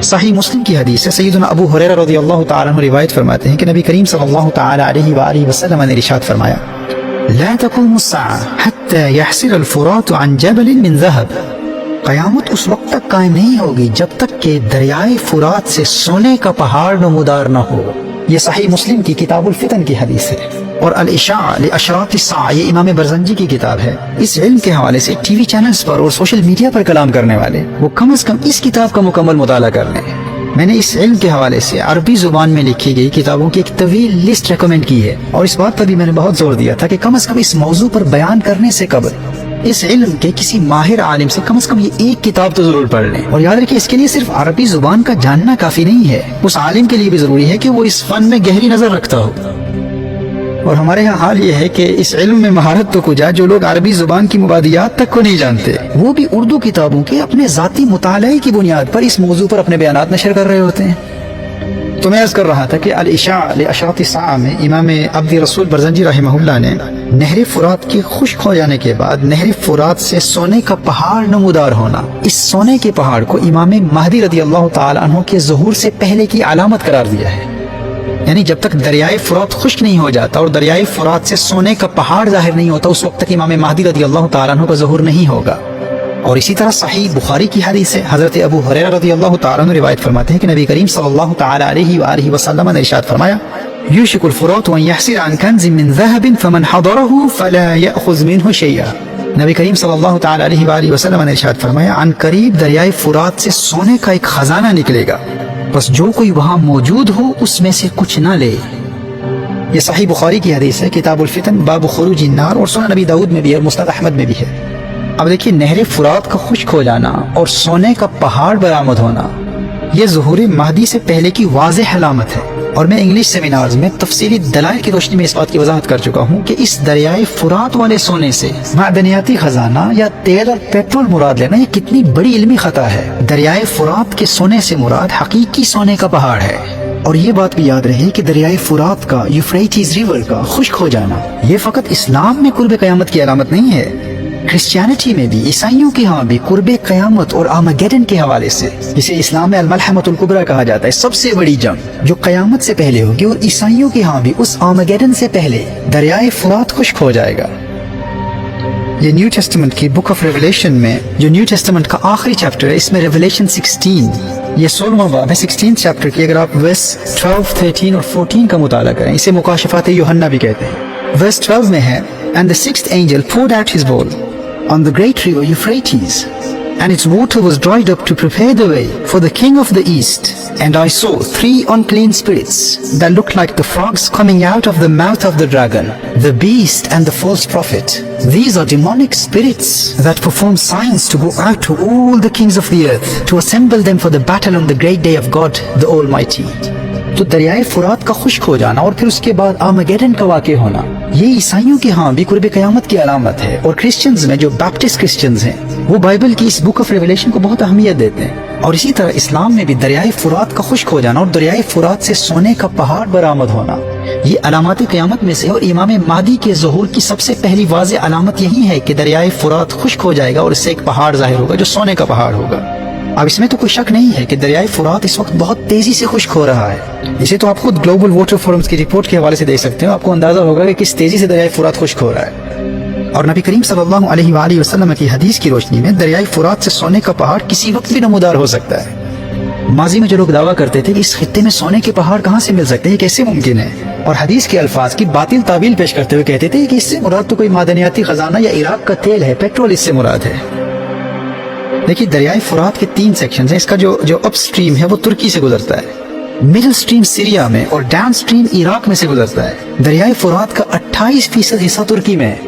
صحیح مسلم کی حدیث ہے، سیدنا ابو ہریرہ رضی اللہ تعالیٰ عنہ روایت فرماتے ہیں کہ نبی کریم صلی اللہ تعالیٰ علیہ وآلہ وسلم نے ارشاد فرمایا لا تقوم الساعة حتى يحسر الفرات عن جبل من ذهب، قیامت اس وقت تک قائم نہیں ہوگی جب تک کہ دریائے فرات سے سونے کا پہاڑ نمودار نہ ہو۔ یہ صحیح مسلم کی کتاب الفتن کی حدیث ہے، اور الاشاع لاشراط الساعہ یہ امام برزنجی کی کتاب ہے۔ اس علم کے حوالے سے ٹی وی چینلز پر اور سوشل میڈیا پر کلام کرنے والے وہ کم از کم اس کتاب کا مکمل مطالعہ کر لیں۔ میں نے اس علم کے حوالے سے عربی زبان میں لکھی گئی کتابوں کی ایک طویل لسٹ ریکمینڈ کی ہے، اور اس بات پر بھی میں نے بہت زور دیا تھا کہ کم از کم اس موضوع پر بیان کرنے سے قبل اس علم کے کسی ماہر عالم سے کم از کم یہ ایک کتاب تو ضرور پڑھ لیں۔ اور یاد رکھیں اس کے لیے صرف عربی زبان کا جاننا کافی نہیں ہے، اس عالم کے لیے بھی ضروری ہے کہ وہ اس فن میں گہری نظر رکھتا ہو۔ اور ہمارے ہاں حال یہ ہے کہ اس علم میں مہارت تو کچھ ہے، جو لوگ عربی زبان کی مبادیات تک کو نہیں جانتے وہ بھی اردو کتابوں کے اپنے ذاتی مطالعے کی بنیاد پر اس موضوع پر اپنے بیانات نشر کر رہے ہوتے ہیں۔ تو میں عرض کر رہا تھا کہ الاشاع لاشراط الساعہ میں امام عبد رسول برزنجی رحمہ اللہ نے نہر فرات کے خشک ہو جانے کے بعد نہر فرات سے سونے کا پہاڑ نمودار ہونا، اس سونے کے پہاڑ کو امام مہدی رضی اللہ تعالی عنہ کے ظہور سے پہلے کی علامت قرار دیا ہے۔ یعنی جب تک دریائے فرات خشک نہیں ہو جاتا اور دریائے فرات سے سونے کا پہاڑ ظاہر نہیں ہوتا اس وقت تک امام مہدی رضی اللہ تعالیٰ عنہ کا ظہور نہیں ہوگا۔ اور اسی طرح صحیح بخاری کی حدیث ہے، حضرت ابو ہریرہ رضی اللہ تعالیٰ عنہ روایت فرماتے ہیں کہ نبی کریم صلی اللہ تعالیٰ علیہ وآلہ وسلم نے ارشاد فرمایا یوشک الفرات ان یحسر عن کنز من ذهب فمن حضره فلا یأخذ منه شیئا۔ نبی کریم صلی اللہ تعالیٰ علیہ وآلہ وسلم نے ارشاد فرمایا عن قریب دریائے فرات سے سونے کا ایک خزانہ نکلے گا، بس جو کوئی وہاں موجود ہو اس میں سے کچھ نہ لے۔ یہ صحیح بخاری کی حدیث ہے، کتاب الفتن باب خروج النار، اور سنن نبی داؤد میں بھی ہے اور مسند احمد میں بھی ہے۔ اب دیکھیے نہر فرات کا خشک ہو جانا اور سونے کا پہاڑ برآمد ہونا یہ ظہور مہدی سے پہلے کی واضح علامت ہے، اور میں انگلش سیمینارز میں تفصیلی دلائل کی روشنی میں اس بات کی وضاحت کر چکا ہوں کہ اس دریائے فرات والے سونے سے معدنیاتی خزانہ یا تیل اور پیٹرول مراد لینا یہ کتنی بڑی علمی خطا ہے۔ دریائے فرات کے سونے سے مراد حقیقی سونے کا پہاڑ ہے۔ اور یہ بات بھی یاد رہے کہ دریائے فرات کا یوفریٹس ریور کا خشک ہو جانا یہ فقط اسلام میں قرب قیامت کی علامت نہیں ہے، کرسچینٹی میں بھی، عیسائیوں کے ہاں بھی قرب قیامت اور آرمیگیڈن کے حوالے سے، جسے اسلام میں الملحمۃ الکبریٰ کہا جاتا ہے، سب سے بڑی جنگ جو قیامت سے پہلے ہوگی، اور عیسائیوں کے ہاں بھی اس آرمیگیڈن سے پہلے دریائے فرات خشک ہو جائے گا۔ یہ نیو ٹیسٹمنٹ کی بک آف ریولیشن میں جو نیو ٹیسٹمنٹ کا آخری چیپٹر ہے، اس میں ریولیشن 16 یہ 16واں باب ہے 16 چیپٹر کی، اگر آپ ورس 12، 13 اور 14 کا مطالعہ کریں، اسے مکاشفات یوحنا بھی کہتے ہیں۔ ورس 12 میں ہے And the sixth angel poured out his bowl on the great river Euphrates, and its water was dried up to prepare the way for the king of the east. And I saw 3 unclean spirits that looked like the frogs coming out of the mouth of the dragon, the beast and the false prophet. These are demonic spirits that perform signs to go out to all the kings of the earth, to assemble them for the battle on the great day of God the Almighty. تو دریائے فرات کا خشک ہو جانا اور پھر اس کے بعد آرمیگیڈن کا واقع ہونا یہ عیسائیوں کے ہاں بھی قرب قیامت کی علامت ہے، اور کرسچنز میں جو بیپٹسٹ کرسچنز ہیں وہ بائبل کی اس بک آف ریولیشن کو بہت اہمیت دیتے ہیں۔ اور اسی طرح اسلام میں بھی دریائے فرات کا خشک ہو جانا اور دریائے فرات سے سونے کا پہاڑ برآمد ہونا یہ علامات قیامت میں سے، اور امام مہدی کے ظہور کی سب سے پہلی واضح علامت یہی ہے کہ دریائے فرات خشک ہو جائے گا اور اس سے ایک پہاڑ ظاہر ہوگا جو سونے کا پہاڑ ہوگا۔ اب اس میں تو کوئی شک نہیں ہے کہ دریائے فرات اس وقت بہت تیزی سے خشک ہو رہا ہے، اسے تو آپ خود گلوبل واٹر فورمز کی رپورٹ کے حوالے سے دیکھ سکتے ہیں، آپ کو اندازہ ہوگا کہ کس تیزی سے دریائے فرات خشک ہو رہا ہے۔ اور نبی کریم صلی اللہ علیہ وآلہ وسلم کی حدیث کی روشنی میں دریائے فرات سے سونے کا پہاڑ کسی وقت بھی نمودار ہو سکتا ہے۔ ماضی میں جو لوگ دعویٰ کرتے تھے کہ اس خطے میں سونے کے پہاڑ کہاں سے مل سکتے ہیں، یہ کیسے ممکن ہے، اور حدیث کے الفاظ کی باطل تعبیل پیش کرتے ہوئے کہتے تھے کہ اس سے مراد تو کوئی معدنیاتی خزانہ یا عراق کا تیل ہے، پیٹرول اس سے مراد ہے۔ دیکھیے دریائے فرات کے 3 سیکشنز ہیں، اس کا جو اپ سٹریم ہے وہ ترکی سے گزرتا ہے، مڈل سٹریم سیریا میں، اور ڈاؤن سٹریم عراق میں سے گزرتا ہے۔ دریائے فرات کا 28% حصہ ترکی میں ہے۔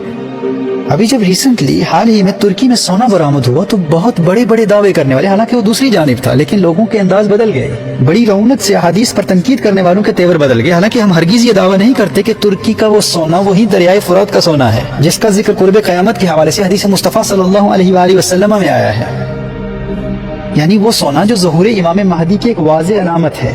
ابھی جب ریسنٹلی حال ہی میں ترکی میں سونا برآمد ہوا تو بہت بڑے بڑے دعوے کرنے والے، حالانکہ وہ دوسری جانب تھا، لیکن لوگوں کے انداز بدل گئے، بڑی رونق سے احادیث پر تنقید کرنے والوں کے تیور بدل گئے۔ حالانکہ ہم ہرگز یہ دعویٰ نہیں کرتے کہ ترکی کا وہ سونا وہی دریائے فرات کا سونا ہے جس کا ذکر قرب قیامت کے حوالے سے حدیث مصطفیٰ صلی اللہ علیہ وآلہ وسلم میں آیا ہے، یعنی وہ سونا جو ظہور امام مہدی کی ایک واضح علامت ہے۔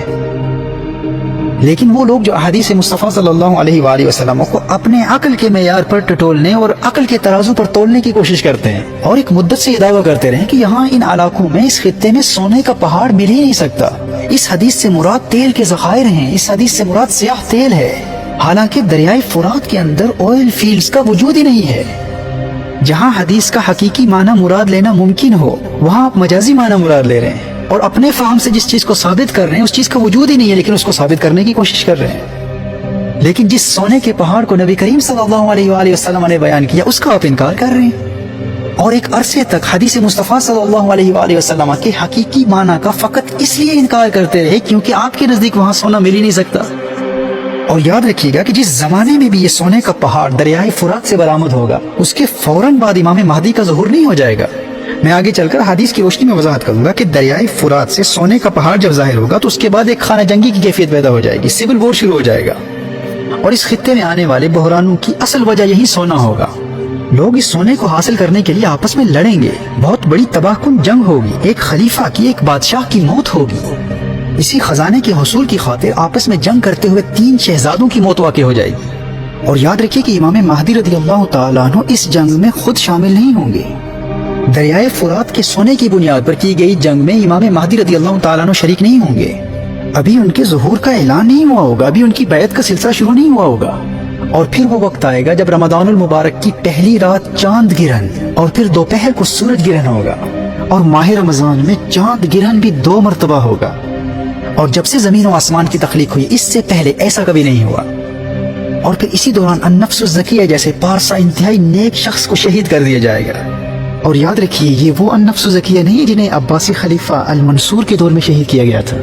لیکن وہ لوگ جو احادیث مصطفیٰ صلی اللہ علیہ وآلہ وسلم کو اپنے عقل کے معیار پر ٹٹولنے اور عقل کے ترازو پر تولنے کی کوشش کرتے ہیں، اور ایک مدت سے یہ دعویٰ کرتے رہے کہ یہاں ان علاقوں میں، اس خطے میں سونے کا پہاڑ مل ہی نہیں سکتا، اس حدیث سے مراد تیل کے ذخائر ہیں، اس حدیث سے مراد سیاہ تیل ہے، حالانکہ دریائے فرات کے اندر آئل فیلڈز کا وجود ہی نہیں ہے۔ جہاں حدیث کا حقیقی معنی مراد لینا ممکن ہو، وہاں آپ مجازی معنی مراد لے رہے ہیں، اور اپنے فہم سے جس چیز کو ثابت کر رہے ہیں اس چیز کا وجود ہی نہیں ہے، لیکن اس کو ثابت کرنے کی کوشش کر رہے ہیں۔ لیکن جس سونے کے پہاڑ کو نبی کریم صلی اللہ علیہ وآلہ وسلم نے بیان کیا، اس کا آپ انکار کر رہے ہیں، اور ایک عرصے تک حدیث مصطفیٰ صلی اللہ علیہ وآلہ وسلم کے حقیقی معنی کا فقط اس لیے انکار کرتے رہے کیونکہ آپ کے نزدیک وہاں سونا مل ہی نہیں سکتا۔ اور یاد رکھیے گا کہ جس زمانے میں بھی یہ سونے کا پہاڑ دریائے فرات سے برآمد ہوگا، اس کے فوراً بعد امام مہدی کا ظہور نہیں ہو جائے گا۔ میں آگے چل کر حدیث کی روشنی میں وضاحت کروں گا کہ دریائے فرات سے سونے کا پہاڑ جب ظاہر ہوگا تو اس کے بعد ایک خانہ جنگی کی کیفیت پیدا ہو جائے گی، سول وار شروع ہو جائے گا، اور اس خطے میں آنے والے بحرانوں کی اصل وجہ یہی سونا ہوگا۔ لوگ اس سونے کو حاصل کرنے کے لیے آپس میں لڑیں گے، بہت بڑی تباہ کن جنگ ہوگی، ایک خلیفہ کی، ایک بادشاہ کی موت ہوگی۔ اسی خزانے کے حصول کی خاطر آپس میں جنگ کرتے ہوئے 3 شہزادوں کی موت واقع ہو جائے گی۔ اور یاد رکھیے کہ امام مہدی رضی اللہ تعالیٰ عنہ اس جنگ میں خود شامل نہیں ہوں گے۔ دریائے فرات کے سونے کی بنیاد پر کی گئی جنگ میں امام مہدی رضی اللہ تعالیٰ عنہ شریک نہیں ہوں گے، ابھی ان کے ظہور کا اعلان نہیں ہوا ہوگا، ابھی ان کی بیعت کا سلسلہ شروع نہیں ہوا ہوگا۔ اور پھر وہ وقت آئے گا جب رمضان المبارک کی پہلی رات چاند گرہن، اور پھر دوپہر کو سورج گرہن ہوگا، اور ماہ رمضان میں چاند گرہن بھی 2 مرتبہ ہوگا۔ اور جب سے زمین و آسمان کی تخلیق ہوئی، اس سے پہلے ایسا کبھی نہیں ہوا۔ اور پھر اسی دوران النفس الزکیہ جیسے پارسا انتہائی نیک شخص کو شہید کر دیا جائے گا۔ اور یاد رکھیے یہ وہ النفس الزکیہ نہیں ہے جنہیں عباسی خلیفہ المنصور کے دور میں شہید کیا گیا تھا،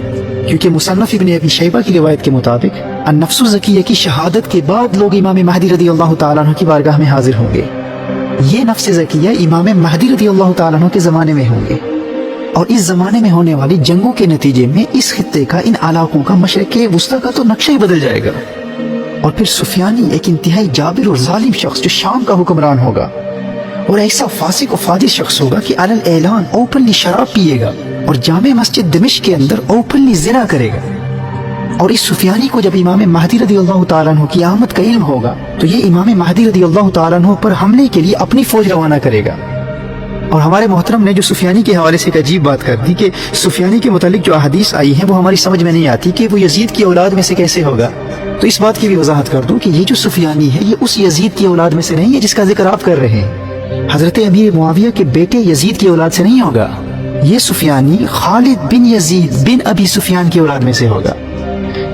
کیونکہ مصنف ابن ابی شیبہ کی روایت کے مطابق النفس الزکیہ کی شہادت کے بعد لوگ امام مہدی رضی اللہ تعالیٰ عنہ کی بارگاہ میں حاضر ہوں گے۔ یہ نفس زکیہ امام مہدی رضی اللہ تعالیٰ عنہ کے زمانے میں ہوں گے، اور اس زمانے میں ہونے والی جنگوں کے نتیجے میں اس خطے کا، ان علاقوں کا، مشرق وسطیٰ کا تو نقشہ ہی بدل جائے گا۔ اور پھر سفیانی ایک انتہائی جابر اور ظالم شخص جو شام کا حکمران ہوگا، اور ایسا فاسق و فاجر شخص ہوگا کہ علی الاعلان اوپنلی شراب پیے گا، اور جامع مسجد دمشق کے اندر اوپنلی زنا کرے گا۔ اور اس سفیانی کو جب امام مہدی رضی اللہ تعالیٰ عنہ کی آمد کا علم ہوگا تو یہ امام مہدی رضی اللہ تعالیٰ عنہ پر حملے کے لیے اپنی فوج روانہ کرے گا۔ اور ہمارے محترم نے جو سفیانی کے حوالے سے ایک عجیب بات کر دی کہ سفیانی کے متعلق جو احادیث آئی ہیں وہ ہماری سمجھ میں نہیں آتی کہ وہ یزید کی اولاد میں سے کیسے ہوگا، تو اس بات کی بھی وضاحت کر دوں کہ یہ جو سفیانی ہے یہ اس یزید کی اولاد میں سے نہیں ہے جس کا ذکر آپ کر رہے ہیں، حضرت امیر معاویہ کے بیٹے یزید کی اولاد سے نہیں ہوگا۔ یہ سفیانی خالد بن یزید بن ابی سفیان کی اولاد میں سے ہوگا،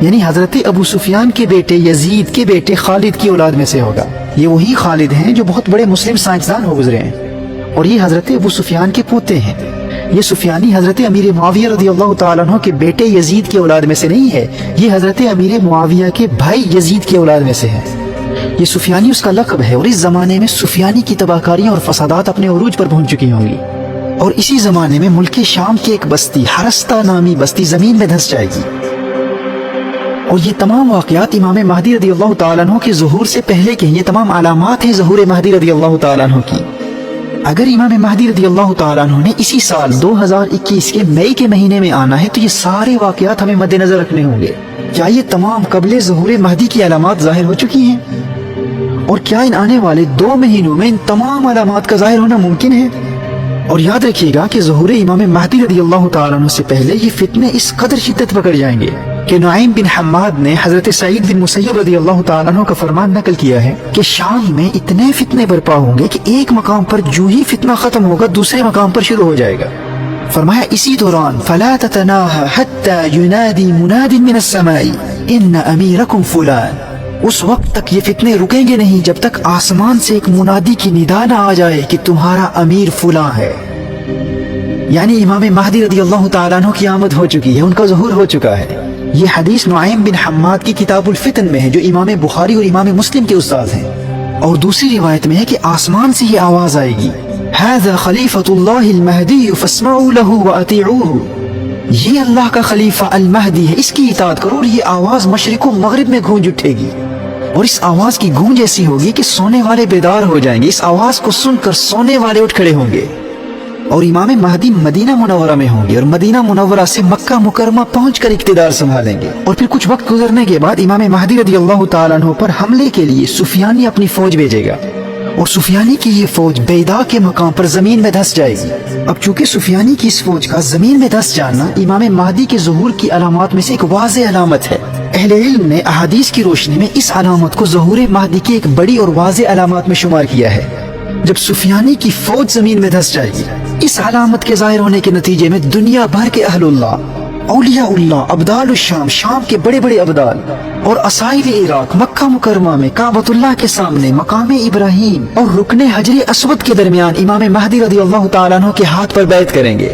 یعنی حضرت ابو سفیان کے بیٹے یزید کے بیٹے خالد کی اولاد میں سے ہوگا۔ یہ وہی خالد ہیں جو بہت بڑے مسلم سائنسدان ہو گزرے ہیں، اور یہ حضرت ابو سفیان کے پوتے ہیں۔ یہ سفیانی حضرت امیر معاویہ رضی اللہ تعالیٰ عنہ کے بیٹے یزید کی اولاد میں سے نہیں ہے، یہ حضرت امیر معاویہ کے بھائی یزید کی اولاد میں سے ہے۔ یہ سفیانی اس کا لقب ہے، اور اس زمانے میں سفیانی کی تباہ کاریاں اور فسادات اپنے عروج پر پہنچ چکی ہوں گی، اور اسی زمانے میں ملک شام کی ایک بستی حرستہ نامی بستی زمین میں دھنس جائے گی۔ اور یہ تمام واقعات امام مہدی رضی اللہ تعالیٰ عنہ کے ظہور سے پہلے کے ہیں، یہ تمام علامات ہیں ظہور مہدی رضی اللہ تعالیٰ عنہ کی۔ اگر امام مہدی رضی اللہ تعالیٰ عنہ نے اسی سال 2021 کے مئی کے مہینے میں آنا ہے تو یہ سارے واقعات ہمیں مد نظر رکھنے ہوں گے۔ کیا یہ تمام قبل ظہور مہدی کی علامات ظاہر ہو چکی ہیں؟ اور کیا ان آنے والے 2 مہینوں میں ان تمام علامات کا ظاہر ہونا ممکن ہے؟ اور یاد رکھیے گا کہ ظہور امام مہدی رضی اللہ تعالیٰ عنہ سے پہلے یہ فتنے اس قدر شدت پکڑ جائیں گے کہ نعیم بن حماد نے حضرت سعید بن مسیب رضی اللہ تعالیٰ عنہ کا فرمان نقل کیا ہے کہ شام میں اتنے فتنے برپا ہوں گے کہ ایک مقام پر جو ہی فتنہ ختم ہوگا دوسرے مقام پر شروع ہو جائے گا۔ فرمایا اسی دوران فلا تتناهى حتى ينادي مناد من السماء ان اميركم فلان، اس وقت تک یہ فتنے رکیں گے نہیں جب تک آسمان سے ایک منادی کی ندا نہ آ جائے کہ تمہارا امیر فلاں ہے۔ یعنی امام مہدی رضی اللہ تعالیٰ عنہ کی آمد ہو چکی ہے، ان کا ظہور ہو چکا ہے۔ یہ حدیث نعیم بن حماد کی کتاب الفتن میں ہے جو امام بخاری اور امام مسلم کے استاد ہیں، اور دوسری روایت میں ہے کہ آسمان سے یہ آواز آئے گی هذا خلیفۃ اللہ المہدی فاسمعوا له واطیعوه، یہ اللہ کا خلیفہ المہدی ہے، اس کی اطاعت کرو۔ اور یہ آواز مشرق و مغرب میں گونج اٹھے گی، اور اس آواز کی گونج ایسی ہوگی کہ سونے والے بیدار ہو جائیں گے، اس آواز کو سن کر سونے والے اٹھ کھڑے ہوں گے۔ اور امام مہدی مدینہ منورہ میں ہوں گے اور مدینہ منورہ سے مکہ مکرمہ پہنچ کر اقتدار سنبھالیں گے. اور پھر کچھ وقت گزرنے کے بعد امام مہدی رضی اللہ تعالیٰ عنہ پر حملے کے لیے سفیانی اپنی فوج بھیجے گا اور سفیانی کی یہ فوج بیضاء کے مقام پر زمین میں دھس جائے گی. اب چونکہ سفیانی کی اس فوج کا زمین میں دھس جانا امام مہدی کے ظہور کی علامات میں سے ایک واضح علامت ہے. اہل علم نے احادیث کی روشنی میں اس علامت کو ظہور مہدی کی ایک بڑی اور واضح علامات میں شمار کیا ہے. جب سفیانی کی فوج زمین میں دھس جائے گی، اس علامت کے ظاہر ہونے کے نتیجے میں دنیا بھر کے اہل اللہ، اولیاء اللہ، ابدال الشام، شام کے بڑے بڑے ابدال اور اسائر عراق مکہ مکرمہ میں کعبۃ اللہ کے سامنے مقام ابراہیم اور رکن حجر اسود کے درمیان امام مہدی رضی اللہ تعالیٰ عنہ کے ہاتھ پر بیعت کریں گے.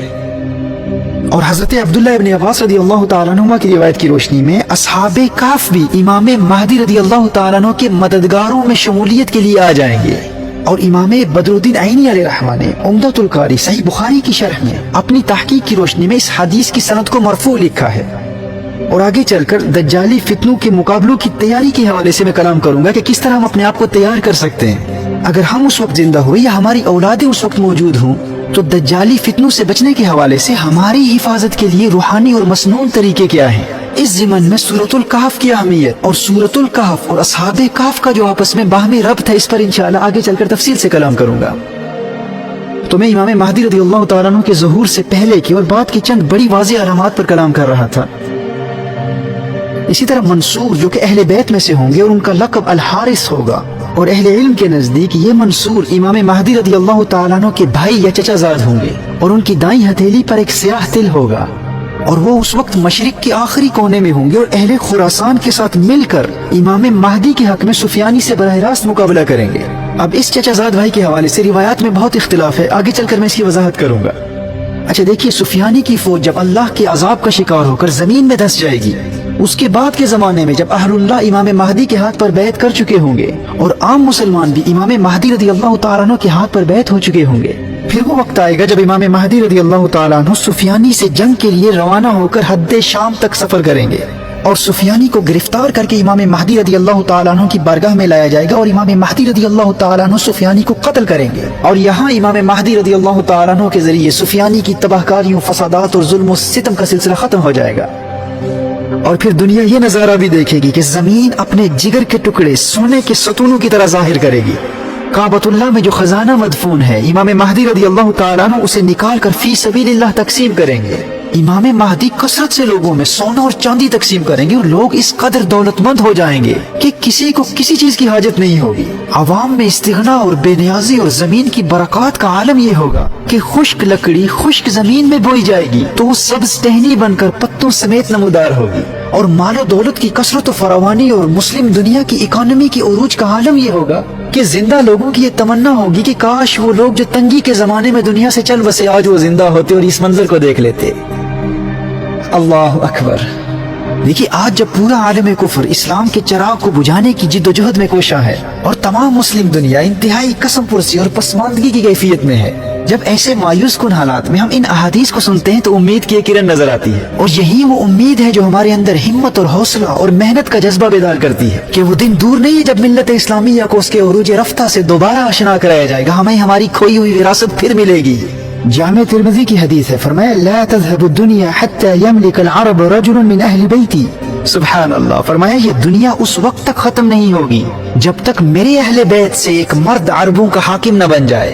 اور حضرت عبداللہ ابن عباس رضی اللہ تعالیٰ عنہ کی روایت کی روشنی میں اصحاب کہف بھی امام مہدی رضی اللہ تعالیٰ عنہ کے مددگاروں میں شمولیت کے لیے آ جائیں گے. اور امام بدر الدین عینی علیہ رحمہ نے عمدۃ القاری صحیح بخاری کی شرح میں اپنی تحقیق کی روشنی میں اس حدیث کی سند کو مرفوع لکھا ہے. اور آگے چل کر دجالی فتنوں کے مقابلوں کی تیاری کے حوالے سے میں کلام کروں گا کہ کس طرح ہم اپنے آپ کو تیار کر سکتے ہیں. اگر ہم اس وقت زندہ ہوئے یا ہماری اولادیں اس وقت موجود ہوں تو دجالی فتنوں سے بچنے کے حوالے سے ہماری حفاظت کے لیے روحانی اور مسنون طریقے کیا ہیں. اس ضمن میں سورۃ الکہف کی اہمیت اور سورۃ الکہف اور اصحاب کہف کا جو آپس میں باہمی ربط ہے، اس پر انشاءاللہ آگے چل کر تفصیل سے کلام کروں گا. تو میں امام مہدی رضی اللہ تعالیٰ عنہ کے ظہور سے پہلے کی اور بعد کی چند بڑی واضح علامات پر کلام کر رہا تھا. اسی طرح منصور جو کہ اہل بیت میں سے ہوں گے اور ان کا لقب الحارث ہوگا، اور اہل علم کے نزدیک یہ منصور امام مہدی رضی اللہ تعالیٰ عنہ کے بھائی یا چچا زاد ہوں گے، اور ان کی دائیں ہتھیلی پر ایک سیاہ تل ہوگا، اور وہ اس وقت مشرق کے آخری کونے میں ہوں گے اور اہل خراسان کے ساتھ مل کر امام مہدی کے حق میں سفیانی سے براہ راست مقابلہ کریں گے. اب اس چچا زاد بھائی کے حوالے سے روایات میں بہت اختلاف ہے، آگے چل کر میں اس کی وضاحت کروں گا. اچھا دیکھیے، سفیانی کی فوج جب اللہ کے عذاب کا شکار ہو کر زمین میں دھس جائے گی، اس کے بعد کے زمانے میں جب اہل اللہ امام مہدی کے ہاتھ پر بیعت کر چکے ہوں گے اور عام مسلمان بھی امام مہدی رضی اللہ تعالیٰ عنہ کے ہاتھ پر بیعت ہو چکے ہوں گے، پھر وہ وقت آئے گا جب امام مہدی رضی اللہ تعالیٰ عنہ سفیانی سے جنگ کے لیے روانہ ہو کر حد شام تک سفر کریں گے، اور سفیانی کو گرفتار کر کے امام مہدی رضی اللہ تعالیٰ عنہ کی بارگاہ میں لایا جائے گا، اور امام مہدی رضی اللہ تعالیٰ عنہ سفیانی کو قتل کریں گے. اور یہاں امام مہدی رضی اللہ تعالیٰ عنہ کے ذریعے سفیانی کی تباہ کاریوں، فسادات اور ظلم و ستم کا سلسلہ ختم ہو جائے گا. اور پھر دنیا یہ نظارہ بھی دیکھے گی کہ زمین اپنے جگر کے ٹکڑے سونے کے ستونوں کی طرح ظاہر کرے گی. کعبۃ اللہ میں جو خزانہ مدفون ہے، امام مہدی رضی اللہ تعالیٰ عنہ اسے نکال کر فی سبیل اللہ تقسیم کریں گے. امام مہدی کثرت سے لوگوں میں سونا اور چاندی تقسیم کریں گے، اور لوگ اس قدر دولت مند ہو جائیں گے کہ کسی کو کسی چیز کی حاجت نہیں ہوگی. عوام میں استغنا اور بے نیازی اور زمین کی برکات کا عالم یہ ہوگا کہ خشک لکڑی خشک زمین میں بوئی جائے گی تو وہ سبز ٹہنی بن کر پتوں سمیت نمودار ہوگی. اور مال و دولت کی کثرت و فراوانی اور مسلم دنیا کی اکانومی کی عروج کا عالم یہ ہوگا کہ زندہ لوگوں کی یہ تمنا ہوگی کہ کاش وہ لوگ جو تنگی کے زمانے میں دنیا سے چل بسے آج وہ زندہ ہوتے اور اس منظر کو دیکھ لیتے. اللہ اکبر. دیکھیے، آج جب پورا عالم کفر اسلام کے چراغ کو بجھانے کی جد و جہد میں کوشاں ہے اور تمام مسلم دنیا انتہائی قسم پرسی اور پسماندگی کی کیفیت میں ہے، جب ایسے مایوس کن حالات میں ہم ان احادیث کو سنتے ہیں تو امید کی ایک کرن نظر آتی ہے. اور یہی وہ امید ہے جو ہمارے اندر ہمت اور حوصلہ اور محنت کا جذبہ بیدار کرتی ہے کہ وہ دن دور نہیں ہے جب ملت اسلامیہ کو اس کے عروج رفتہ سے دوبارہ آشنا کرایا جائے گا، ہمیں ہماری کھوئی ہوئی وراثت پھر ملے گی. جامع ترمذی کی حدیث ہے، فرمایا لا تذهب الدنيا حتى يملك العرب رجل من اہل بیتی. سبحان اللہ. فرمایا یہ دنیا اس وقت تک ختم نہیں ہوگی جب تک میرے اہل بیت سے ایک مرد عربوں کا حاکم نہ بن جائے.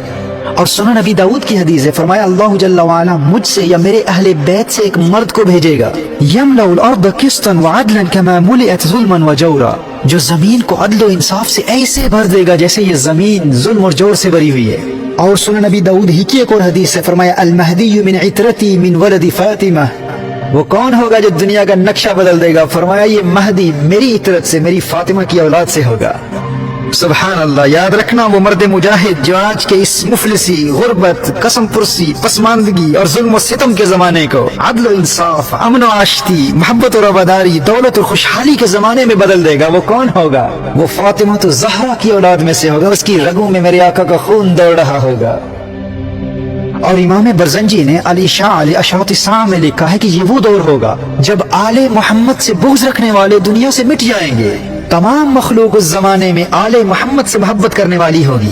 اور سنن نبی داؤد کی حدیث ہے، فرمایا اللہ جل وعلا مجھ سے یا میرے اہل بیت سے ایک مرد کو بھیجے گا، یملأ الارض قسطا وعدلا كما ملئت ظلما وجورا، جو زمین کو عدل و انصاف سے ایسے بھر دے گا جیسے یہ زمین ظلم اور جور سے بھری ہوئی ہے. اور سنن نبی داؤد ہی کی ایک اور حدیث ہے، فرمایا المہدی من عترتی من ولد فاطمہ. وہ کون ہوگا جو دنیا کا نقشہ بدل دے گا؟ فرمایا یہ مہدی میری عترت سے، میری فاطمہ کی اولاد سے ہوگا. سبحان اللہ. یاد رکھنا وہ مرد مجاہد جو آج کے اس مفلسی، غربت، قسم پرسی، پسماندگی اور ظلم و ستم کے زمانے کو عدل و انصاف، امن و آشتی، محبت و رواداری، دولت اور خوشحالی کے زمانے میں بدل دے گا. وہ کون ہوگا؟ وہ فاطمہ تو زہرا کی اولاد میں سے ہوگا، اس کی رگوں میں میرے آقا کا خون دوڑ رہا ہوگا. اور امام برزنجی نے علی شاہ علی اشراط الساعہ میں لکھا ہے کہ یہ وہ دور ہوگا جب آل محمد سے بغض رکھنے والے دنیا سے مٹ جائیں گے، تمام مخلوق اس زمانے میں آل محمد سے محبت کرنے والی ہوگی.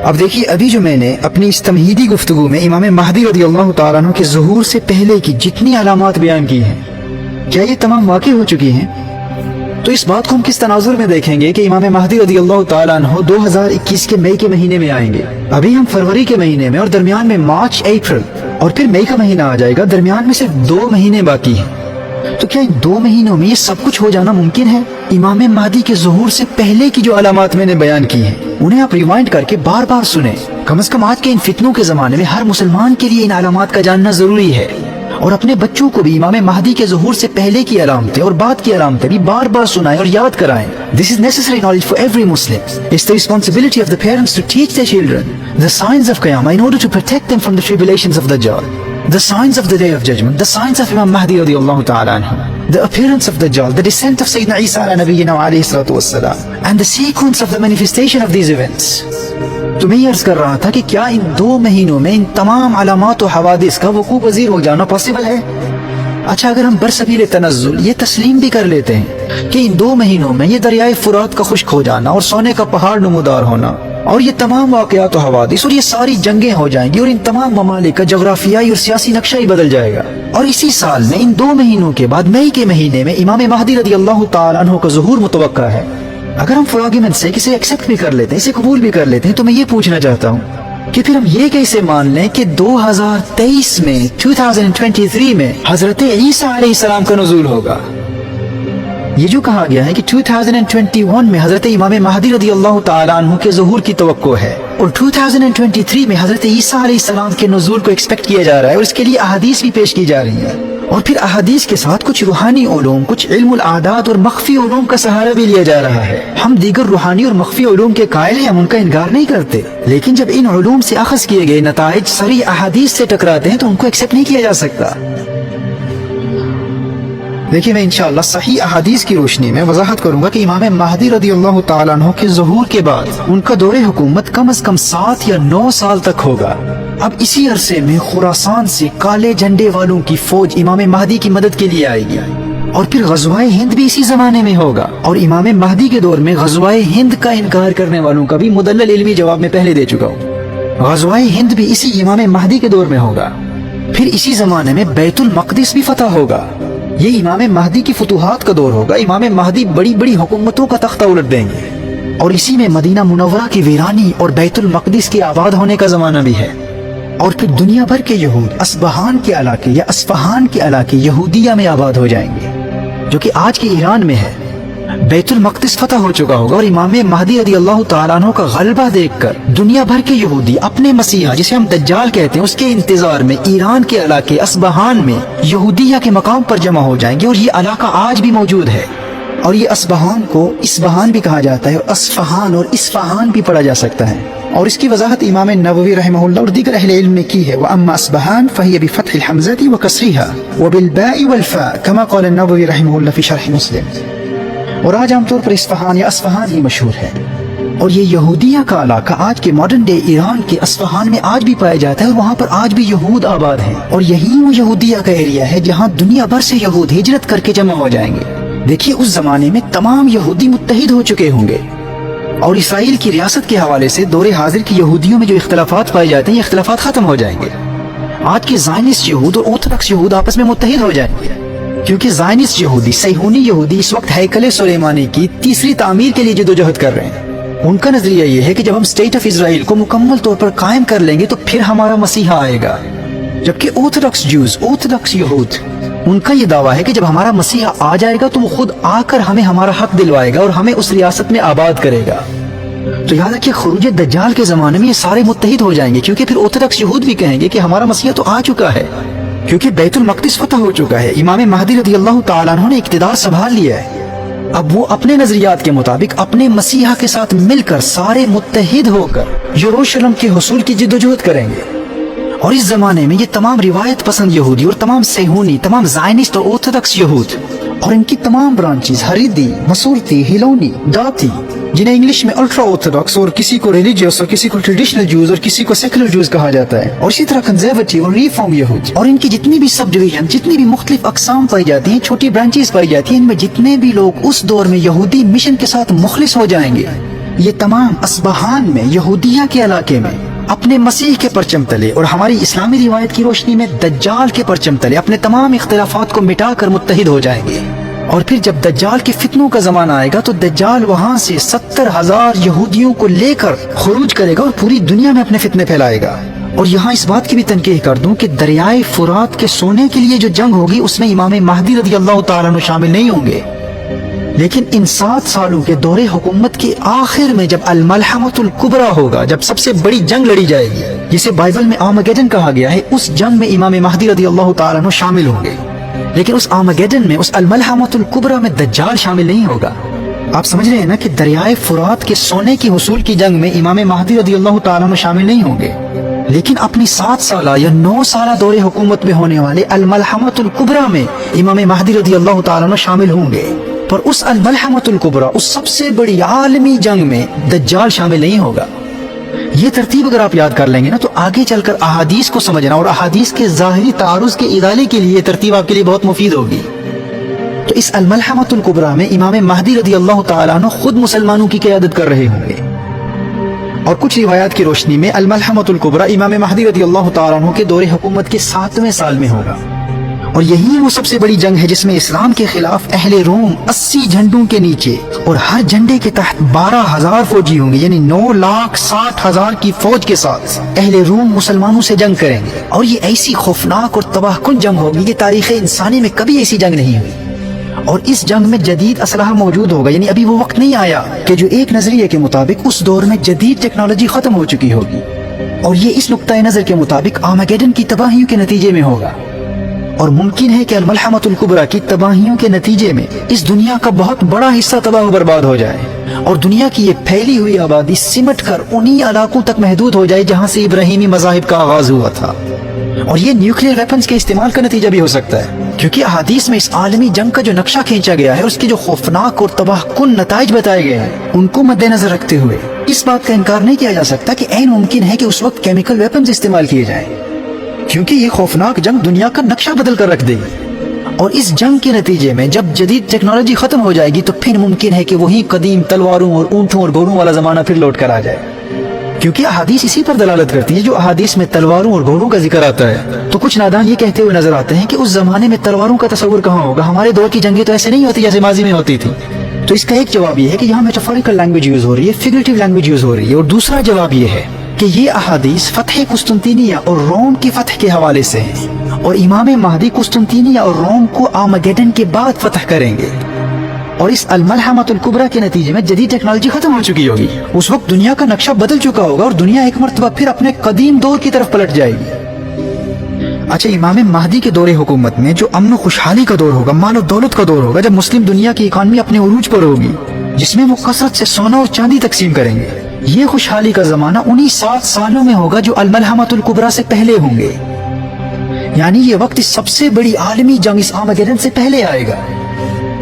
اب دیکھیے ابھی جو میں نے اپنی اس تمہیدی گفتگو میں امام مہدی رضی اللہ تعالیٰ عنہ کے ظہور سے پہلے کی جتنی علامات بیان کی ہیں، کیا یہ تمام واقع ہو چکی ہیں؟ تو اس بات کو ہم کس تناظر میں دیکھیں گے کہ امام مہدی رضی اللہ تعالیٰ عنہ 2021 کے مئی کے مہینے میں آئیں گے، ابھی ہم فروری کے مہینے میں، اور درمیان میں مارچ، اپریل اور پھر مئی کا مہینہ آ جائے گا، درمیان میں صرف 2 مہینے باقی ہیں۔ تو کیا ان 2 مہینوں میں یہ سب کچھ ہو جانا ممکن ہے؟ امام مہدی کے ظہور سے پہلے کی جو علامات میں نے بیان کی ہیں انہیں آپ ریوائنڈ کر کے بار بار سنیں۔ کم از کم آج کے ان فتنوں کے زمانے میں ہر مسلمان کے لیے ان علامات کا جاننا ضروری ہے، اور اپنے بچوں کو بھی امام مہدی کے ظہور سے پہلے کی علامتیں اور بعد کی علامتیں بھی بار بار سنائیں اور یاد کرائیں۔ This is necessary knowledge for every Muslim. It's the responsibility of the parents to teach their children the signs of Qiyamah in order to protect them from the tribulations of Dajjal, the signs of the Day of Judgment, the signs of Imam Mahdi radiyallahu ta'ala anhu, the appearance of Dajjal, the descent of Sayyidina Isa ala nabiyyina wa alayhi salatu wassalam, and the sequence of the manifestation of these events. تو میں یہ عرض کر رہا تھا کہ کیا ان 2 مہینوں میں ان تمام علامات و حوادث کا وقوع پذیر ہو جانا پاسبل ہے؟ اچھا، اگر ہم برسبیل تنزل یہ تسلیم بھی کر لیتے ہیں کہ ان 2 مہینوں میں یہ دریائے فرات کا خشک ہو جانا اور سونے کا پہاڑ نمودار ہونا اور یہ تمام واقعات و حوادث اور یہ ساری جنگیں ہو جائیں گی اور ان تمام ممالک کا جغرافیائی اور سیاسی نقشہ ہی بدل جائے گا، اور اسی سال میں ان 2 مہینوں کے بعد مئی کے مہینے میں امام مہدی رضی اللہ تعالیٰ عنہ کا ظہور متوقع ہے، اگر ہم فار آرگیومنٹ سے اسے ایکسپٹ بھی کر لیتے ہیں، اسے قبول بھی کر لیتے ہیں، تو میں یہ پوچھنا چاہتا ہوں کہ پھر ہم یہ کیسے مان لیں کہ 2023 میں 2023 میں حضرت عیسیٰ علیہ السلام کا نزول ہوگا؟ یہ جو کہا گیا ہے کہ 2021 میں حضرت امام مہدی رضی اللہ تعالیٰ عنہ کے ظہور کی توقع ہے، اور 2023 میں حضرت عیسیٰ علیہ السلام کے نزول کو ایکسپیکٹ کیا جا رہا ہے، اور اس کے لیے احادیث بھی پیش کی جا رہی ہیں، اور پھر احادیث کے ساتھ کچھ روحانی علوم، کچھ علم الاعداد اور مخفی علوم کا سہارا بھی لیا جا رہا ہے۔ ہم دیگر روحانی اور مخفی علوم کے قائل ہیں، ہم ان کا انکار نہیں کرتے، لیکن جب ان علوم سے اخذ کیے گئے نتائج صریح احادیث سے ٹکراتے ہیں تو ان کو ایکسپٹ نہیں کیا جا سکتا۔ دیکھیں، میں انشاءاللہ صحیح احادیث کی روشنی میں وضاحت کروں گا کہ امام مہدی رضی اللہ تعالیٰ عنہ کے ظہور کے بعد ان کا دور حکومت کم از کم 7 یا 9 سال تک ہوگا۔ اب اسی عرصے میں خراسان سے کالے جھنڈے والوں کی فوج امام مہدی کی مدد کے لیے آئے گی، اور پھر غزوہ ہند بھی اسی زمانے میں ہوگا، اور امام مہدی کے دور میں غزوہ ہند کا انکار کرنے والوں کا بھی مدلل علمی جواب میں پہلے دے چکا ہوں۔ غزوہ ہند بھی اسی امام مہدی کے دور میں ہوگا، پھر اسی زمانے میں بیت المقدس بھی فتح ہوگا۔ یہ امام مہدی کی فتوحات کا دور ہوگا، امام مہدی بڑی بڑی حکومتوں کا تختہ الٹ دیں گے، اور اسی میں مدینہ منورہ کی ویرانی اور بیت المقدس کے آباد ہونے کا زمانہ بھی ہے، اور پھر دنیا بھر کے یہود اصبہان کے علاقے یا اصفہان کے علاقے یہودیہ میں آباد ہو جائیں گے، جو کہ آج کے ایران میں ہے۔ بیت المقدس فتح ہو چکا ہوگا، اور امام مہدی رضی اللہ تعالیٰ عنہ کا غلبہ دیکھ کر دنیا بھر کے یہودی اپنے مسیحا، جسے ہم دجال کہتے ہیں، اس کے انتظار میں ایران کے علاقے اصبہان میں یہودیہ کے مقام پر جمع ہو جائیں گے، اور یہ علاقہ آج بھی موجود ہے، اور یہ اصبہان کو اسبہان بھی کہا جاتا ہے، اور اصفہان اور اصفہان بھی پڑھا جا سکتا ہے، اور اس کی وضاحت امام نووی رحمہ اللہ اور دیگر اہل علم نے کی ہے۔ وَأَمَّا أَصْبَهَانَ فَهِيَ بِفَتْحِ الْحَمْزَةِ وَكَسْرِهَا وَبِالْبَاءِ وَالْفَاءِ كَمَا قَالَ النَّووِي رحمہ اللہ فِي شرح مسلم۔ اور آج عام طور پر اصفہان یا اصفہان ہی مشہور ہے، اور یہ یہودیہ کا علاقہ آج کے ماڈرن ڈے ایران کے اصفہان میں آج بھی پایا جاتا ہے، اور وہاں پر آج بھی یہود آباد ہیں، اور یہی وہ یہودیہ کا ایریا ہے جہاں دنیا بھر سے یہود ہجرت کر کے جمع ہو جائیں گے۔ دیکھیے، اس زمانے میں تمام یہودی متحد ہو چکے ہوں گے، اور اسرائیل کی ریاست کے حوالے سے دور حاضر کی یہودیوں میں جو اختلافات پائے جاتے ہیں، یہ اختلافات ختم ہو جائیں گے۔ آج کے زائنسٹ یہود اور آرتھوڈکس یہود آپس میں متحد ہو جائیں گے، کیونکہ زائنسٹ یہودی، صہیونی یہودی اس وقت ہیکل سلیمانی کی تیسری تعمیر کے لیے جدوجہد کر رہے ہیں۔ ان کا نظریہ یہ ہے کہ جب ہم اسٹیٹ آف اسرائیل کو مکمل طور پر قائم کر لیں گے تو پھر ہمارا مسیحا آئے گا، جبکہ آرتھوڈکس جوز، آرتھوڈکس یہود، ان کا یہ دعویٰ ہے کہ جب ہمارا مسیحا آ جائے گا تو وہ خود آ کر ہمیں ہمارا حق دلوائے گا اور ہمیں اس ریاست میں آباد کرے گا۔ تو یاد رکھیے، خروج دجال کے زمانے میں یہ سارے متحد ہو جائیں گے، کیونکہ پھر آرتھوڈکس یہود بھی کہیں گے کہ ہمارا مسیحا تو آ چکا ہے، کیونکہ بیت المقدس فتح ہو چکا ہے، امام مہدی رضی اللہ تعالیٰ عنہ نے اقتدار سنبھال لیا ہے۔ اب وہ اپنے نظریات کے مطابق اپنے مسیحا کے ساتھ مل کر سارے متحد ہو کر یروشلم کے حصول کی جدوجہد کریں گے، اور اس زمانے میں یہ تمام روایت پسند یہودی اور تمام صہیونی، تمام زائنسٹ اور آرتھوڈکس یہود اور ان کی تمام برانچز، حریدی، مسورتی، ہیلونی، داتی، جنہیں انگلش میں الٹرا آرتھوڈکس اور کسی کو ریلیجیس اور کسی کو ٹریڈیشنل جوز اور کسی کو سیکولر جوز کہا جاتا ہے، اور اسی طرح کنزرویٹو اور ریفارم یہود، اور ان کی جتنی بھی سب ڈویژن، جتنی بھی مختلف اقسام پائی جاتی ہیں، چھوٹی برانچز پائی جاتی ہیں، ان میں جتنے بھی لوگ اس دور میں یہودی مشن کے ساتھ مخلص ہو جائیں گے، یہ تمام اصبہان میں یہودیہ کے علاقے میں اپنے مسیح کے پرچم تلے اور ہماری اسلامی روایت کی روشنی میں دجال کے پرچم تلے اپنے تمام اختلافات کو مٹا کر متحد ہو جائیں گے. اور پھر جب دجال کے فتنوں کا زمانہ آئے گا تو دجال وہاں سے 70,000 یہودیوں کو لے کر خروج کرے گا اور پوری دنیا میں اپنے فتنے پھیلائے گا. اور یہاں اس بات کی بھی تنقیح کر دوں کہ دریائے فرات کے سونے کے لیے جو جنگ ہوگی اس میں امام مہدی رضی اللہ تعالیٰ عنہ شامل نہیں ہوں گے. لیکن ان 7 سالوں کے دور حکومت کے آخر میں جب الملحمۃ الکبریٰ ہوگا، جب سب سے بڑی جنگ لڑی جائے گی جسے بائبل میں آرمگیڈن کہا گیا ہے، اس جنگ میں امام مہدی رضی اللہ تعالیٰ عنہ شامل ہوں گے. لیکن اس آرمگیڈن میں، اس الملحمۃ الکبریٰ میں دجال شامل نہیں ہوگا. آپ سمجھ رہے ہیں نا کہ دریائے فرات کے سونے کی حصول کی جنگ میں امام مہدی رضی اللہ تعالیٰ عنہ شامل نہیں ہوں گے. لیکن اپنی 7 سالہ یا 9 سالہ دور حکومت میں ہونے والے الملحمۃ الکبریٰ میں امام مہدی رضی اللہ تعالیٰ عنہ شامل ہوں گے. پر اس الملحمۃ الکبریٰ، اس سب سے بڑی عالمی جنگ میں دجال شامل نہیں ہوگا. یہ ترتیب اگر آپ یاد کر لیں گے نا تو آگے چل کر احادیث کو سمجھنا اور احادیث کے ظاہری تعارض کے ازالے کے لیے یہ ترتیب آپ کے لیے بہت مفید ہوگی. تو اس الملحمۃ الکبریٰ میں امام مہدی رضی اللہ تعالیٰ عنہ خود مسلمانوں کی قیادت کر رہے ہوں گے. اور کچھ روایات کی روشنی میں الملحمۃ الکبریٰ امام مہدی رضی اللہ تعالیٰ عنہ کے دور حکومت کے 7ویں سال میں ہوگا. اور یہی وہ سب سے بڑی جنگ ہے جس میں اسلام کے خلاف اہل روم 80 جھنڈوں کے نیچے اور ہر جھنڈے کے تحت 12,000 فوجی ہوں گے، یعنی 9,60,000 کی فوج کے ساتھ اہل روم مسلمانوں سے جنگ کریں گے. اور یہ ایسی خوفناک اور تباہ کن جنگ ہوگی کہ تاریخ انسانی میں کبھی ایسی جنگ نہیں ہوئی. اور اس جنگ میں جدید اسلحہ موجود ہوگا، یعنی ابھی وہ وقت نہیں آیا کہ جو ایک نظریے کے مطابق اس دور میں جدید ٹیکنالوجی ختم ہو چکی ہوگی. اور یہ اس نقطۂ نظر کے مطابق آرمگیڈن کی تباہیوں کے نتیجے میں ہوگا. اور ممکن ہے کہ الملحمۃ الکبریٰ کی تباہیوں کے نتیجے میں اس دنیا کا بہت بڑا حصہ تباہ و برباد ہو جائے اور دنیا کی یہ پھیلی ہوئی آبادی سمٹ کر انہی علاقوں تک محدود ہو جائے جہاں سے ابراہیمی مذاہب کا آغاز ہوا تھا. اور یہ نیوکلیئر ویپنز کے استعمال کا نتیجہ بھی ہو سکتا ہے، کیونکہ احادیث میں اس عالمی جنگ کا جو نقشہ کھینچا گیا ہے، اس کے جو خوفناک اور تباہ کن نتائج بتائے گئے ہیں، ان کو مد نظر رکھتے ہوئے اس بات کا انکار نہیں کیا جا سکتا کہ عین ممکن ہے کہ اس وقت کیمیکل ویپنز استعمال کیے جائیں، کیونکہ یہ خوفناک جنگ دنیا کا نقشہ بدل کر رکھ دے گی. اور اس جنگ کے نتیجے میں جب جدید ٹیکنالوجی ختم ہو جائے گی تو پھر ممکن ہے کہ وہی قدیم تلواروں اور اونٹوں اور گھوڑوں والا زمانہ پھر لوٹ کر آ جائے، کیونکہ احادیث اسی پر دلالت کرتی ہے. جو احادیث میں تلواروں اور گھوڑوں کا ذکر آتا ہے تو کچھ نادان یہ کہتے ہوئے نظر آتے ہیں کہ اس زمانے میں تلواروں کا تصور کہاں ہوگا، ہمارے دور کی جنگیں تو ایسے نہیں ہوتی جیسے ماضی میں ہوتی تھی. تو اس کا ایک جواب یہ ہے کہ یہاں میٹافوریکل لینگویج یوز ہو رہی ہے، فگریٹو لینگویج یوز ہو رہی ہے. اور دوسرا جواب یہ ہے کہ یہ احادیث فتح قسطنطینیہ اور روم کی فتح کے حوالے سے ہیں، اور امام مہدی قسطنطینیہ اور روم کو آرمگیڈن کے بعد فتح کریں گے. اور اس الملحمۃ الکبریٰ کے نتیجے میں جدید ٹیکنالوجی ختم ہو چکی ہوگی، اس وقت دنیا کا نقشہ بدل چکا ہوگا اور دنیا ایک مرتبہ پھر اپنے قدیم دور کی طرف پلٹ جائے گی. اچھا، امام مہدی کے دور حکومت میں جو امن و خوشحالی کا دور ہوگا، مال و دولت کا دور ہوگا، جب مسلم دنیا کی اکانومی اپنے عروج پر ہوگی، جس میں وہ کثرت سے سونا اور چاندی تقسیم کریں گے، یہ خوشحالی کا زمانہ انہی 7 سالوں میں ہوگا جو الملحمۃ الکبریٰ سے پہلے ہوں گے. یعنی یہ وقت اس سب سے بڑی عالمی جنگ اس آرمگیڈن سے پہلے آئے گا.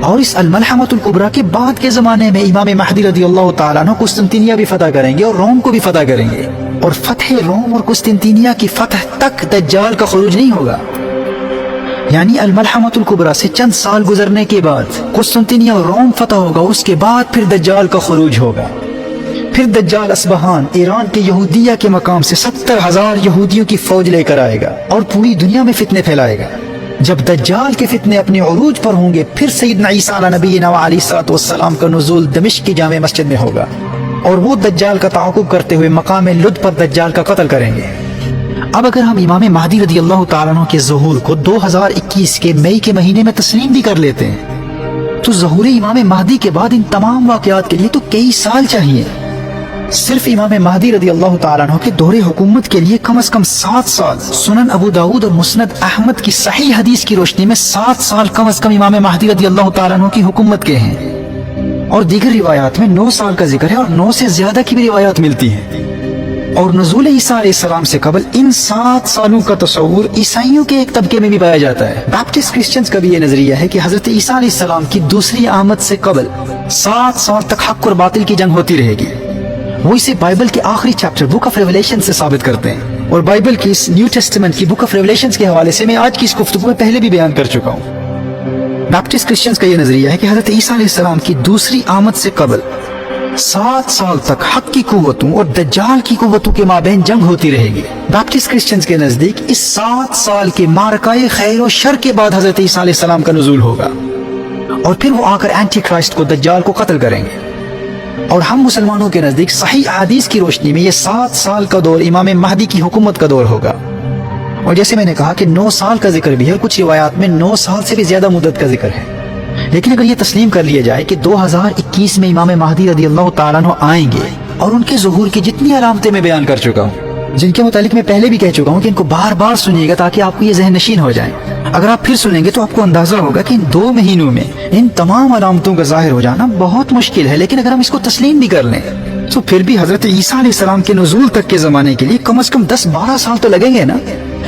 اور اس الملحمۃ الکبریٰ کے بعد کے زمانے میں امام مہدی رضی اللہ تعالیٰ عنہ قسطنطینیہ بھی فتح کریں گے اور روم کو بھی فتح کریں گے. اور فتح روم اور قسطنطینیہ کی فتح تک دجال کا خروج نہیں ہوگا. یعنی الملحمۃ الکبریٰ سے چند سال گزرنے کے بعد قسطنطینیہ اور روم فتح ہوگا، اس کے بعد پھر دجال کا خروج ہوگا. پھر دجال اصبہان ایران کے یہودیہ کے مقام سے 70,000 یہودیوں کی فوج لے کر آئے گا اور پوری دنیا میں فتنے پھیلائے گا. جب دجال کے فتنے اپنے عروج پر ہوں گے، پھر سیدنا عیسیٰ علیہ نبینا علیہ الصلوۃ والسلام کا نزول دمشق کی جامع مسجد میں ہوگا اور وہ دجال کا تعاقب کرتے ہوئے مقام لد پر دجال کا قتل کریں گے. اب اگر ہم امام مہدی رضی اللہ تعالیٰ عنہ کے ظہور کو 2021 کے مئی کے مہینے میں تسلیم بھی کر لیتے ہیں تو ظہور امام مہدی کے بعد ان تمام واقعات کے لیے تو کئی سال چاہیے. صرف امام مہدی رضی اللہ تعالیٰ عنہ کے دور حکومت کے لیے کم از کم 7 سال. سنن ابو داؤد اور مسند احمد کی صحیح حدیث کی روشنی میں 7 سال کم از کم امام مہدی رضی اللہ تعالیٰ عنہ کی حکومت کے ہیں. اور دیگر روایات میں 9 سال کا ذکر ہے اور 9 سے زیادہ کی بھی روایات ملتی ہیں. اور نزول عیسیٰ علیہ السلام سے قبل ان 7 سالوں کا تصور عیسائیوں کے ایک طبقے میں بھی پایا جاتا ہے. بیپٹسٹ کرسچنز کا بھی یہ نظریہ ہے کہ حضرت عیسیٰ علیہ السلام کی دوسری آمد سے قبل 7 سال تک حق اور باطل کی جنگ ہوتی رہے گی. وہ اسے بائبل کے آخری چیپٹر بک آف ریولیشن سے ثابت کرتے ہیں، اور بائبل کی اس نیو ٹیسٹمنٹ کی بک آف ریولیشن کے حوالے سے میں آج کی اس گفتگو میں پہلے بھی بیان کر چکا ہوں. بیپٹسٹ کرسچنز کا یہ نظریہ ہے کہ حضرت عیسیٰ علیہ السلام کی دوسری آمد سے قبل 7 سال تک حق کی قوتوں اور دجال کی قوتوں کے مابین جنگ ہوتی رہے گی۔ بیپٹسٹ کرسچنز کے نزدیک اس 7 سال کے معرکہ خیر و شر کے بعد حضرت عیسیٰ علیہ السلام کا نزول ہوگا، اور پھر وہ آ کر اینٹی کرائسٹ کو، دجال کو قتل کریں گے۔ اور ہم مسلمانوں کے نزدیک صحیح احادیث کی روشنی میں یہ 7 سال کا دور امام مہدی کی حکومت کا دور ہوگا۔ اور جیسے میں نے کہا کہ 9 سال کا ذکر بھی ہے، کچھ روایات میں 9 سال سے بھی زیادہ مدت کا ذکر ہے۔ لیکن اگر یہ تسلیم کر لیا جائے کہ 2021 میں امام مہدی رضی اللہ تعالیٰ عنہ آئیں گے، اور ان کے ظہور کی جتنی علامتیں میں بیان کر چکا ہوں، جن کے متعلق میں پہلے بھی کہہ چکا ہوں کہ ان کو بار بار سنیے گا تاکہ آپ کو یہ ذہن نشین ہو جائیں، اگر آپ پھر سنیں گے تو آپ کو اندازہ ہوگا کہ ان 2 مہینوں میں ان تمام علامتوں کا ظاہر ہو جانا بہت مشکل ہے۔ لیکن اگر ہم اس کو تسلیم بھی کر لیں تو پھر بھی حضرت عیسیٰ علیہ السلام کے نزول تک کے زمانے کے لیے کم از کم 10-12 سال تو لگیں گے نا،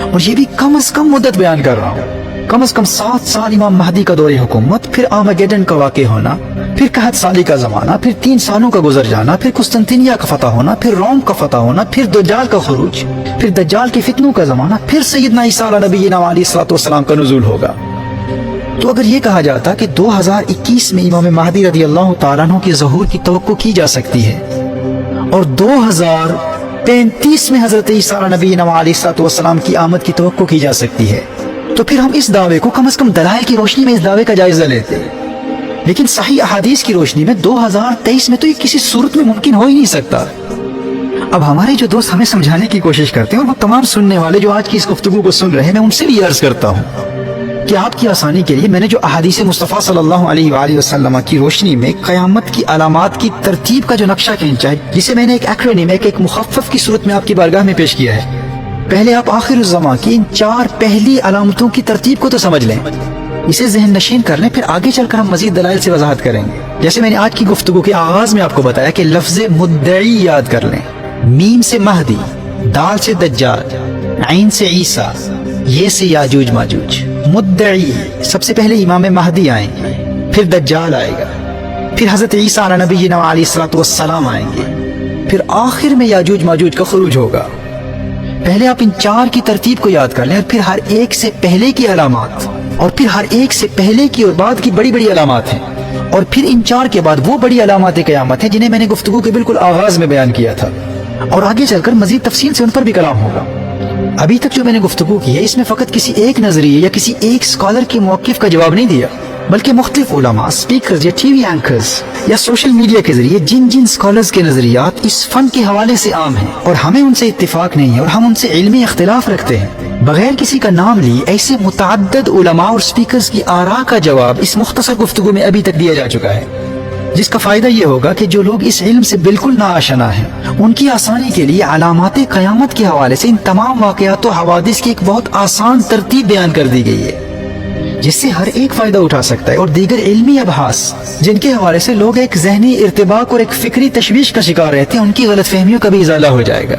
اور یہ بھی کم از کم مدت بیان کر رہا ہوں۔ کم از کم 7 سال امام مہدی کا دور حکومت، پھر آرمگیڈن کا واقع ہونا، پھر 61 سالی کا زمانہ، پھر 3 سالوں کا گزر جانا، پھر قسطنطنیہ کا فتح ہونا، پھر روم کا فتح ہونا، پھر دجال کا خروج، پھر دجال کے فتنوں کا زمانہ، پھر سیدنا عیسیٰ علیہ نبینا علیہ الصلوۃ والسلام کا نزول ہوگا۔ تو اگر یہ کہا جاتا کہ 2021 میں امام مہدی رضی اللہ تعالیٰ عنہ کے ظہور کی توقع کی جا سکتی ہے، اور 2035 میں حضرت عیسیٰ علیہ نبینا علیہ الصلوۃ والسلام کی آمد کی توقع کی جا سکتی ہے، تو پھر ہم اس دعوے کو کم از کم دلائل کی روشنی میں اس دعوے کا جائزہ لیتے ہیں۔ لیکن صحیح احادیث کی روشنی میں 2023 میں تو یہ کسی صورت میں ممکن ہو ہی نہیں سکتا۔ اب ہمارے جو دوست ہمیں سمجھانے کی کوشش کرتے ہیں، اور وہ تمام سننے والے جو آج کی اس گفتگو کو سن رہے ہیں، میں ان سے بھی عرض کرتا ہوں کہ آپ کی آسانی کے لیے میں نے جو احادیث مصطفیٰ صلی اللہ علیہ وآلہ وسلم کی روشنی میں قیامت کی علامات کی ترتیب کا جو نقشہ کھینچا ہے، جسے میں نے ایک ایکرونیم، ایک مخفف کی صورت میں آپ کی بارگاہ میں پیش کیا ہے، پہلے آپ آخر الزمان کی ان 4 پہلی علامتوں کی ترتیب کو تو سمجھ لیں، اسے ذہن نشین کر لیں، پھر آگے چل کر ہم مزید دلائل سے وضاحت کریں گے۔ جیسے میں نے آج کی گفتگو کے آغاز میں آپ کو بتایا کہ لفظ مدعی یاد کر لیں، میم سے مہدی، دال سے دجال، عین سے عیسیٰ، یہ سے یاجوج ماجوج۔ مدعی، سب سے پہلے امام مہدی آئیں گے، پھر دجال آئے گا، پھر حضرت عیسیٰ علیہ نبینا علیہ الصلوۃ والسلام آئیں گے، پھر آخر میں یاجوج ماجوج کا خروج ہوگا۔ پہلے آپ ان 4 کی ترتیب کو یاد کر لیں، اور پھر ہر ایک سے پہلے کی علامات، اور پھر ہر ایک سے پہلے کی اور بعد کی بڑی بڑی علامات ہیں، اور پھر ان 4 کے بعد وہ بڑی علامات قیامت ہیں جنہیں میں نے گفتگو کے بالکل آغاز میں بیان کیا تھا، اور آگے چل کر مزید تفصیل سے ان پر بھی کلام ہوگا۔ ابھی تک جو میں نے گفتگو کی ہے، اس میں فقط کسی ایک نظریے یا کسی ایک اسکالر کے موقف کا جواب نہیں دیا، بلکہ مختلف علماء، اسپیکرز یا ٹی وی اینکرز یا سوشل میڈیا کے ذریعے جن اسکالرز کے نظریات اس فن کے حوالے سے عام ہیں اور ہمیں ان سے اتفاق نہیں ہے اور ہم ان سے علمی اختلاف رکھتے ہیں، بغیر کسی کا نام لیے ایسے متعدد علماء اور اسپیکرز کی آراء کا جواب اس مختصر گفتگو میں ابھی تک دیا جا چکا ہے، جس کا فائدہ یہ ہوگا کہ جو لوگ اس علم سے بالکل ناآشنا ہیں، ان کی آسانی کے لیے علامات قیامت کے حوالے سے ان تمام واقعات و حوادث کی ایک بہت آسان ترتیب بیان کر دی گئی ہے، جس سے ہر ایک فائدہ اٹھا سکتا ہے، اور دیگر علمی ابحاث جن کے حوالے سے لوگ ایک ذہنی ارتباک اور ایک فکری تشویش کا شکار رہتے ہیں، ان کی غلط فہمیوں کا بھی ازالہ ہو جائے گا۔